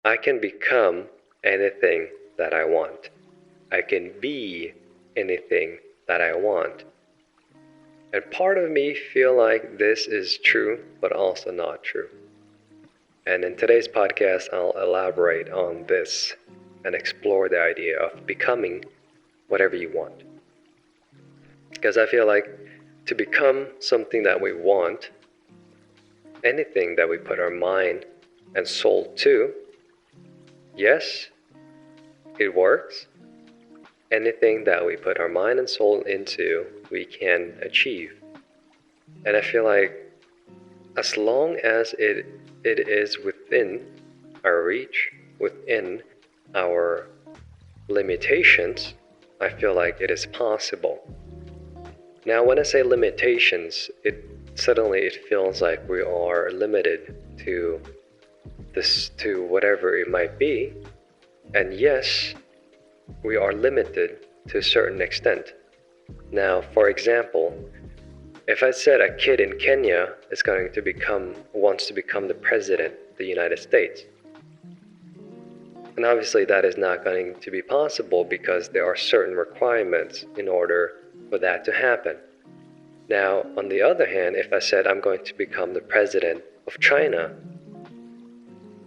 I can become anything that I want. I can be anything that I want. And part of me feel like this is true, but also not true. And in today's podcast, I'll elaborate on this and explore the idea of becoming whatever you want. Because I feel like to become something that we want, anything that we put our mind and soul to, yes, it works. Anything that we put our mind and soul into, we can achieve. And I feel like as long as it is within our reach, within our limitations, I feel like it is possible. Now, when I say limitations, it feels like we are limited to whatever it might be. And yes, we are limited to a certain extent. Now, for example, if I said a kid in Kenya wants to become the president of the United States, and obviously that is not going to be possible because there are certain requirements in order for that to happen. Now, on the other hand, if I said I'm going to become the president of China,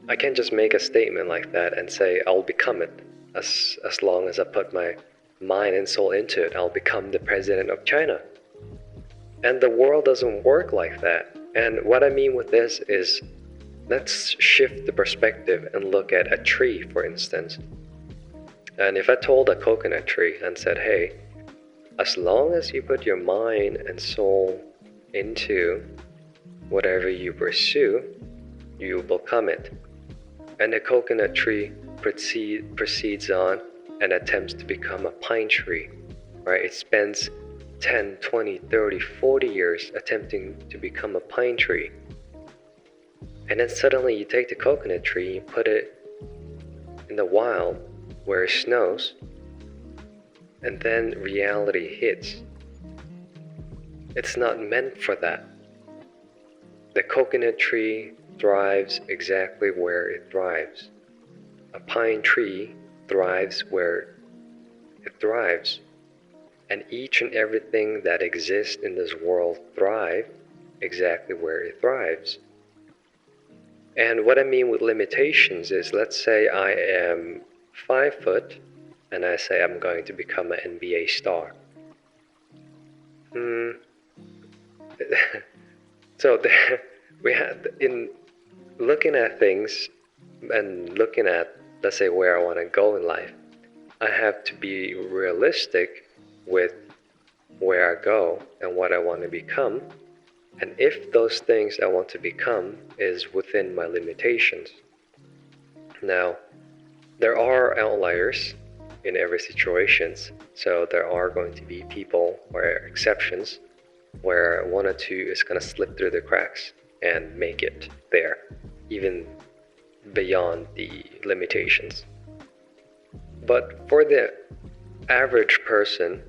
I can't just make a statement like that and say I'll become it. As long as I put my mind and soul into it, I'll become the president of China. And the world doesn't work like that. And what I mean with this is, let's shift the perspective and look at a tree, for instance. And if I told a coconut tree and said, hey, as long as you put your mind and soul into whatever you pursue, you will become it. And the coconut tree proceeds on and attempts to become a pine tree, right? It spends 10, 20, 30, 40 years attempting to become a pine tree. And then suddenly you take the coconut tree, you put it in the wild where it snows, and then reality hits. It's not meant for that. The coconut tree thrives exactly where it thrives. A pine tree thrives where it thrives. And each and everything that exists in this world thrive exactly where it thrives. And what I mean with limitations is, let's say I am 5 foot and I say I'm going to become an NBA star. So in looking at things and looking at, let's say, where I want to go in life, I have to be realistic with where I go and what I want to become. And if those things I want to become is within my limitations. Now, there are outliers in every situation, so there are going to be people or exceptions where one or two is going to slip through the cracks and make it there, even beyond the limitations. But for the average person,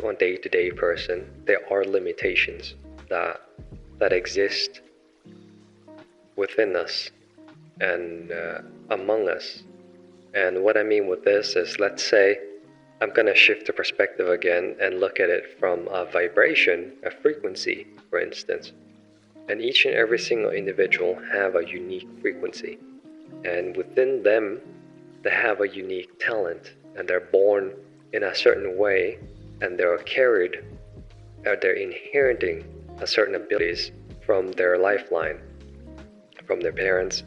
one day-to-day person, there are limitations that exist within us and among us. And what I mean with this is, let's say I'm going to shift the perspective again and look at it from a vibration, a frequency, for instance. And each and every single individual have a unique frequency. And within them, they have a unique talent. And they're born in a certain way, and they're inheriting a certain abilities from their lifeline, from their parents,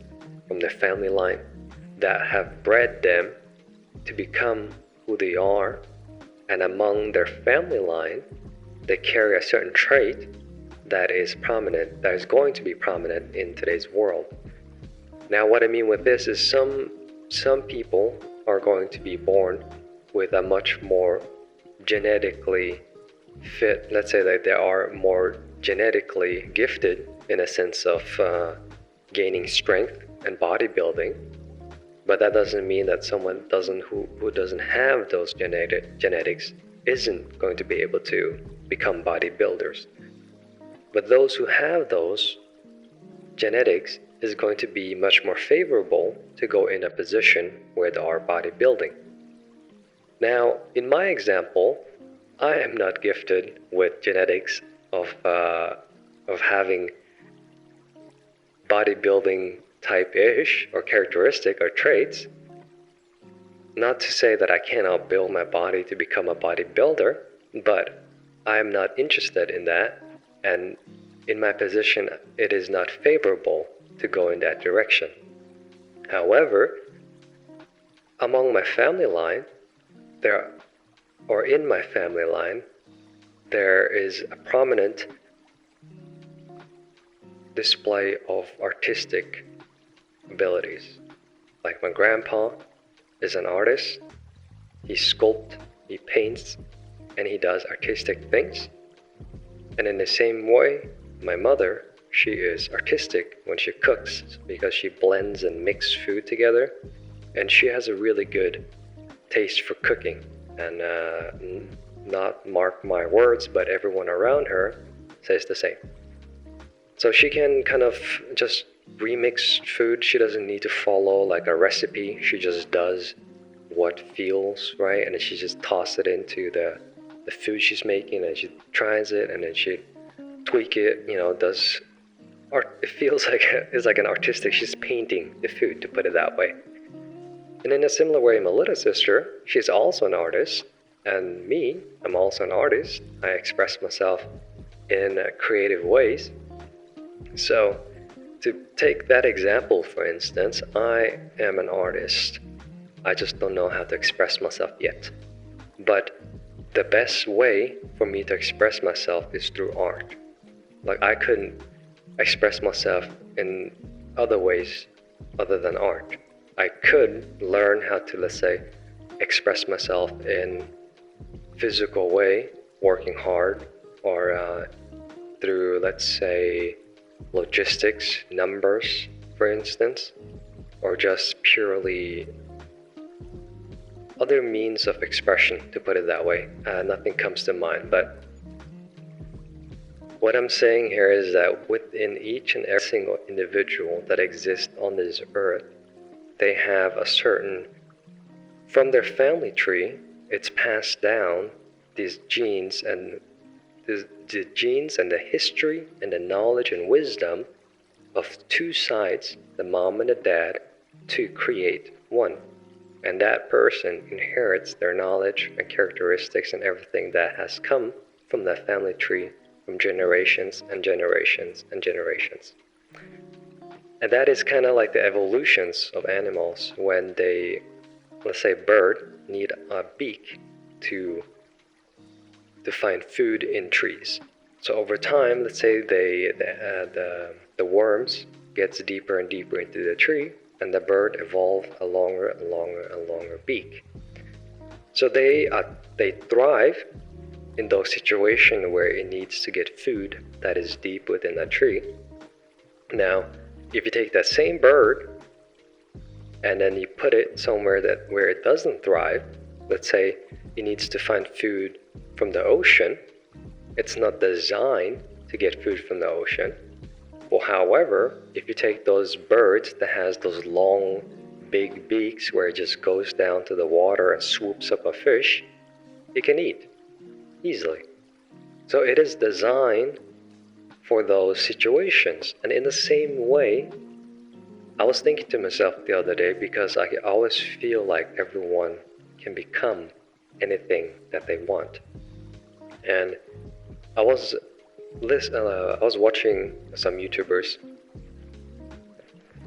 from their family line, that have bred them to become who they are. And among their family line, they carry a certain trait that is prominent, that is going to be prominent in today's world. Now, what I mean with this is some people are going to be born with a much more genetically fit, let's say that they are more genetically gifted in a sense of gaining strength and bodybuilding. But that doesn't mean that someone who doesn't have those genetics isn't going to be able to become bodybuilders. But those who have those genetics is going to be much more favorable to go in a position where they are bodybuilding. Now, in my example, I am not gifted with genetics of having bodybuilding type-ish or characteristic or traits. Not to say that I cannot build my body to become a bodybuilder, but I am not interested in that, and in my position, it is not favorable to go in that direction. However, among my family line, in my family line, there is a prominent display of artistic abilities. Like my grandpa is an artist. He sculpts, he paints, and he does artistic things. And in the same way, my mother, she is artistic when she cooks because she blends and mixes food together, and she has a really good taste for cooking. And not mark my words, but everyone around her says the same. So she can kind of just remix food. She doesn't need to follow like a recipe. She just does what feels right, and then she just tosses it into the food she's making, and she tries it, and then she tweak it, does art. It feels like it's like an artistic. She's painting the food, to put it that way. And in a similar way, my little sister, she's also an artist, and me, I'm also an artist. I express myself in creative ways. So, to take that example, for instance, I am an artist. I just don't know how to express myself yet. But the best way for me to express myself is through art. Like, I couldn't express myself in other ways other than art. I could learn how to, let's say, express myself in physical way, working hard, or through, let's say, logistics, numbers, for instance, or just purely other means of expression, to put it that way. Nothing comes to mind, but what I'm saying here is that within each and every single individual that exists on this earth, they have a certain, from their family tree, it's passed down these genes and the genes and the history and the knowledge and wisdom of two sides, the mom and the dad, to create one. And that person inherits their knowledge and characteristics and everything that has come from that family tree from generations and generations and generations. And that is kind of like the evolutions of animals when they, let's say, bird need a beak to find food in trees. So over time, let's say the worms gets deeper and deeper into the tree, and the bird evolved a longer and longer and longer beak. So they thrive in those situations where it needs to get food that is deep within that tree. Now, if you take that same bird and then you put it somewhere where it doesn't thrive, let's say it needs to find food from the ocean, it's not designed to get food from the ocean. Well, however, if you take those birds that has those long, big beaks where it just goes down to the water and swoops up a fish, it can eat easily. So it is designed for those situations. And in the same way, I was thinking to myself the other day, because I always feel like everyone can become anything that they want. And I was watching some YouTubers,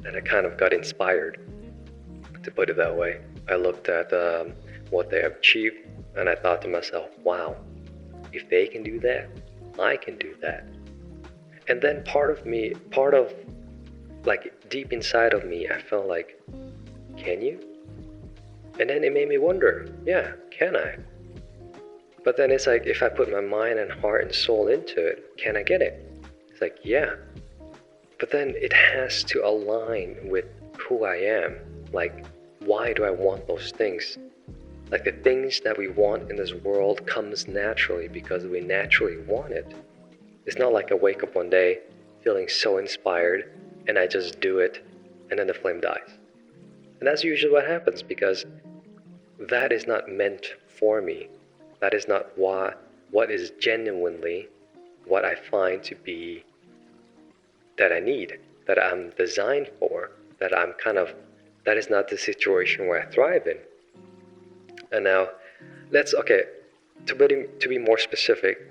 and I kind of got inspired, to put it that way. I looked at what they have achieved, and I thought to myself, wow, if they can do that, I can do that. And then part of like deep inside of me, I felt like, can you? And then it made me wonder, yeah, can I? But then it's like, if I put my mind and heart and soul into it, can I get it? It's like, yeah. But then it has to align with who I am. Like, why do I want those things? Like, the things that we want in this world comes naturally because we naturally want it. It's not like I wake up one day feeling so inspired and I just do it, and then the flame dies. And that's usually what happens, because that is not meant for me. That is not what is genuinely what I find to be that I need, that I'm designed for, that is not the situation where I thrive in. And now, to be more specific,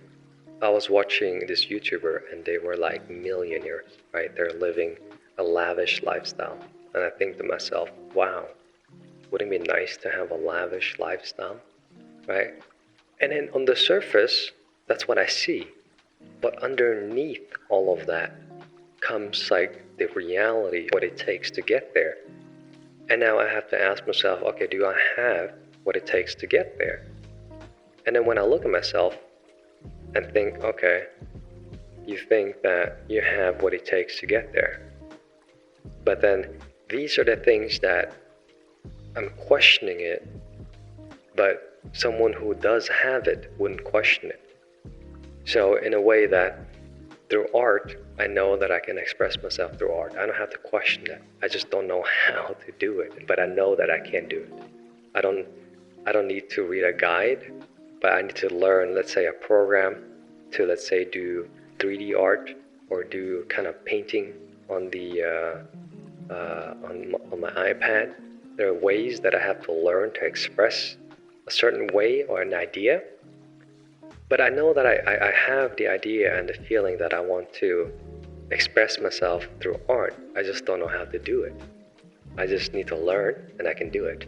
I was watching this YouTuber, and they were like millionaires, right? They're living a lavish lifestyle. And I think to myself, wow, wouldn't it be nice to have a lavish lifestyle, right? And then on the surface, that's what I see. But underneath all of that comes like the reality, what it takes to get there. And now I have to ask myself, okay, do I have what it takes to get there? And then when I look at myself and think, okay, you think that you have what it takes to get there. But then these are the things that I'm questioning it, but someone who does have it wouldn't question it. So in a way that through art, I know that I can express myself through art. I don't have to question that. I just don't know how to do it, but I know that I can do it. I don't need to read a guide, but I need to learn, let's say, a program to, let's say, do 3D art or do kind of painting on the on my iPad. There are ways that I have to learn to express a certain way or an idea. But I know that I have the idea and the feeling that I want to express myself through art. I just don't know how to do it. I just need to learn, and I can do it.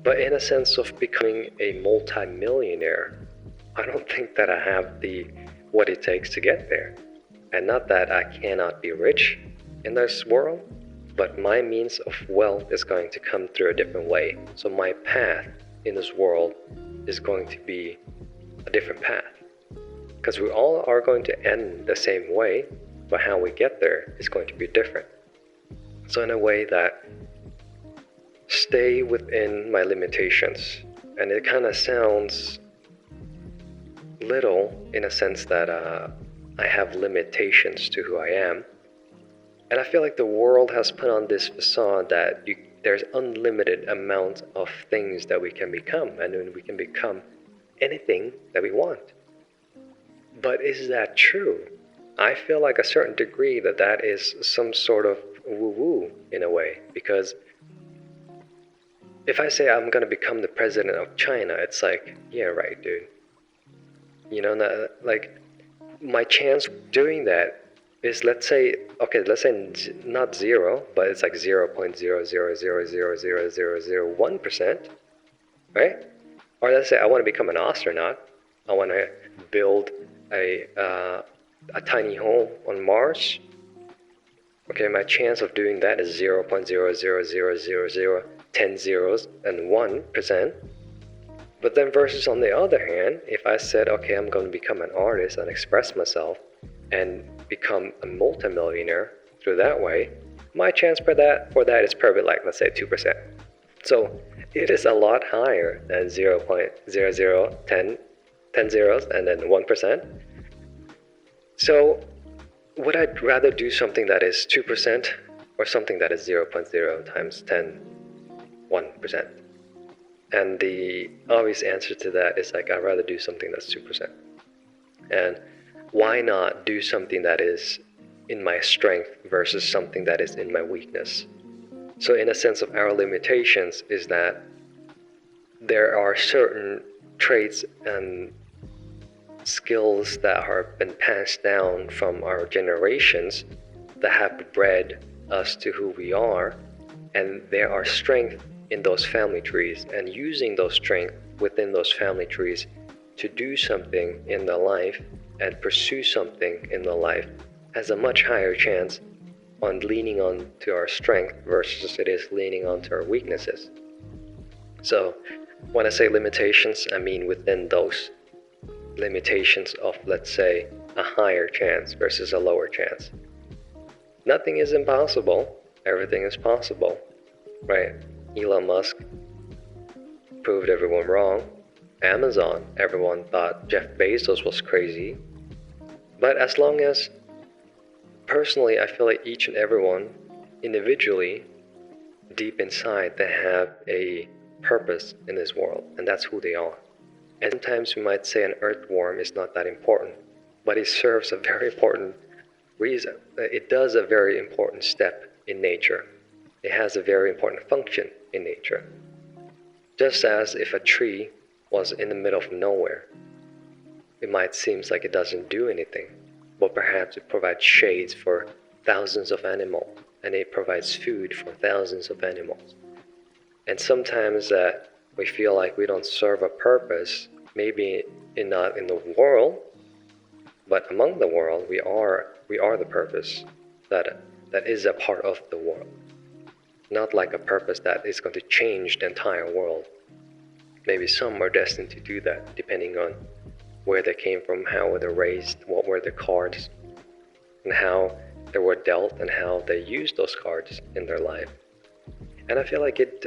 But in a sense of becoming a multi-millionaire, I don't think that I have what it takes to get there. And not that I cannot be rich in this world, but my means of wealth is going to come through a different way. So my path in this world is going to be a different path. Because we all are going to end the same way, but how we get there is going to be different. So in a way that stay within my limitations. And it kind of sounds little in a sense that I have limitations to who I am. And I feel like the world has put on this facade that there's unlimited amount of things that we can become, and then we can become anything that we want. But is that true? I feel like a certain degree that is some sort of woo-woo in a way, because if I say I'm gonna become the president of China, it's like, yeah, right, dude. You know, like my chance doing that is, let's say not zero, but it's like 0.000000001%, right? Or let's say I want to become an astronaut. I want to build a tiny home on Mars. Okay, my chance of doing that is 0.0000010 zeros and 1%. But then versus on the other hand, if I said, okay, I'm going to become an artist and express myself and become a multimillionaire through that way, my chance for that is probably like, let's say 2%. So it is a lot higher than 0.0010 zeros and then 1%. So would I rather do something that is 2% or something that is 0.0 times 10, 1%? And the obvious answer to that is like, I'd rather do something that's 2%. And why not do something that is in my strength versus something that is in my weakness? So in a sense of our limitations is that there are certain traits and skills that have been passed down from our generations that have bred us to who we are, and there are strength in those family trees, and using those strengths within those family trees to do something in the life and pursue something in the life has a much higher chance on leaning on to our strength versus it is leaning on to our weaknesses. So when I say limitations, I mean within those limitations of, let's say, a higher chance versus a lower chance. Nothing is impossible, everything is possible, right? Elon Musk proved everyone wrong. Amazon, everyone thought Jeff Bezos was crazy. But as long as Personally, I feel like each and everyone, individually, deep inside, they have a purpose in this world, and that's who they are. And sometimes we might say an earthworm is not that important, but it serves a very important reason. It does a very important step in nature. It has a very important function in nature. Just as if a tree was in the middle of nowhere, it might seem like it doesn't do anything, but perhaps it provides shades for thousands of animals, and it provides food for thousands of animals. And sometimes that we feel like we don't serve a purpose, maybe not in the world, but among the world, we are the purpose that is a part of the world. Not like a purpose that is going to change the entire world. Maybe some are destined to do that, depending on where they came from, how were they raised, what were their cards, and how they were dealt, and how they used those cards in their life. And I feel like it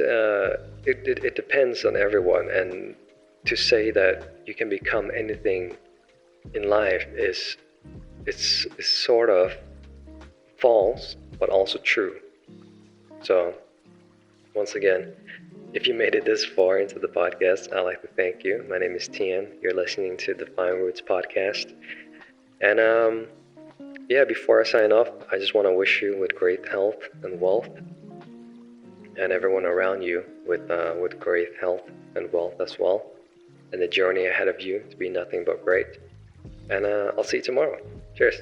depends on everyone. And to say that you can become anything in life is sort of false, but also true. So, once again, if you made it this far into the podcast, I'd like to thank you. My name is Tian. You're listening to the Fine Roots Podcast. And before I sign off, I just want to wish you with great health and wealth, and everyone around you with great health and wealth as well, and the journey ahead of you to be nothing but great. And I'll see you tomorrow. Cheers.